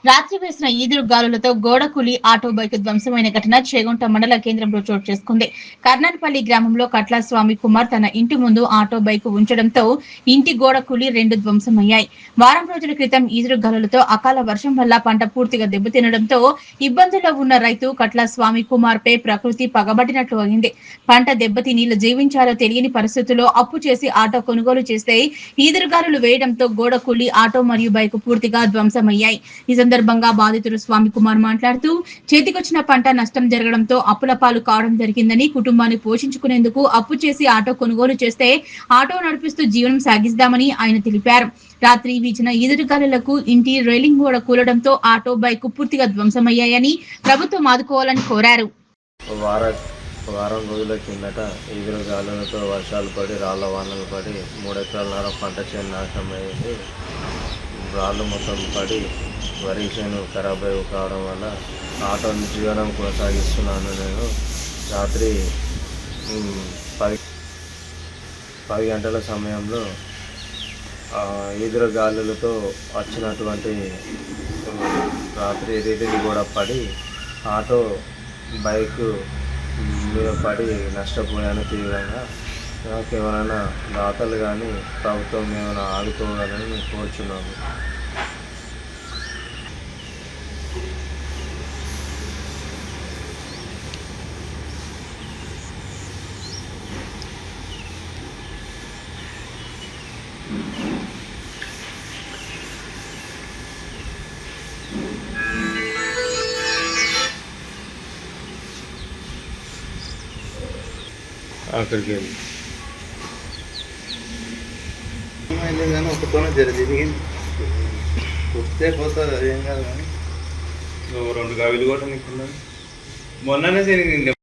రాత్రి వేసిన ఈదురు గాలులతో గోడకూలి ఆటో బైక్ ధ్వంసమైన ఘటన చేగుంట మండల కేంద్రంలో చోటు చేసుకుంది. కర్నాన్పల్లి గ్రామంలో కట్ల స్వామి కుమార్ తన ఇంటి ముందు ఆటో బైక్ ఉంచడంతో ఇంటి గోడ కూలి 2 ధ్వంసమయ్యాయి. వారం రోజుల క్రితం ఈదురు గాలులతో అకాల వర్షం వల్ల పంట పూర్తిగా దెబ్బతినడంతో ఇబ్బందుల్లో ఉన్న రైతు కట్ల స్వామి కుమార్ పై ప్రకృతి పగబట్టినట్లు అయింది. పంట దెబ్బతిని జీవించాలో తెలియని పరిస్థితుల్లో అప్పు చేసి ఆటో కొనుగోలు చేస్తే ఈదురుగాలులు వేయడంతో గోడ కూలి ఆటో మరియు బైక్ పూర్తిగా ధ్వంసమయ్యాయి. ఈ సందర్భంగా బాధితుడు స్వామి కుమార్ మాట్లాడుతూ చేతికొచ్చిన పంట నష్టం జరగడంతో అప్పుల పాలు కావడం జరిగిందని, కుటుంబాన్ని పోషించుకునేందుకు అప్పు చేసి ఆటో కొనుగోలు చేస్తే ఆటో నడిపిస్తూ జీవనం సాగిస్తామని ఆయన తెలిపారు. రాత్రి వీచిన ఈదురుగాలులకు ఇంటి రైలింగ్ గోడ కూలడంతో ఆటో బైక్ పూర్తిగా ధ్వంసమయ్యాయని ప్రభుత్వం ఆదుకోవాలని కోరారు. వారం రోజుల కిందట ఈదురుగాలులతో వర్షాలు పడి రాళ్ల వానలు పడి 3 ఎకరాల పంట చేను నాశనం అయింది. రాళ్ళు మొత్తం పడి వరి చేను ఖరాబ్ కావడం వల్ల ఆటోని జీవనం కొనసాగిస్తున్నాను. నేను రాత్రి 10 గంటల సమయంలో ఈదురు గాలులతో వచ్చినటువంటి రాత్రి రీతిని కూడా పడి ఆటో బైక్ మీద పడి నష్టపోయాను తీవ్రంగా. నాకు ఎవరైనా దాతలు కానీ ప్రభుత్వం ఏమైనా ఆదుకోవాలని మేము కోరుచున్నాము. అక్కడికి వెళ్ళి కానీ ఒకతోనే జరిగింది వస్తే పోతుంది, అదేం కాదు. కానీ 2 గావిలు కూడా నీకు మొన్ననే జరిగింది.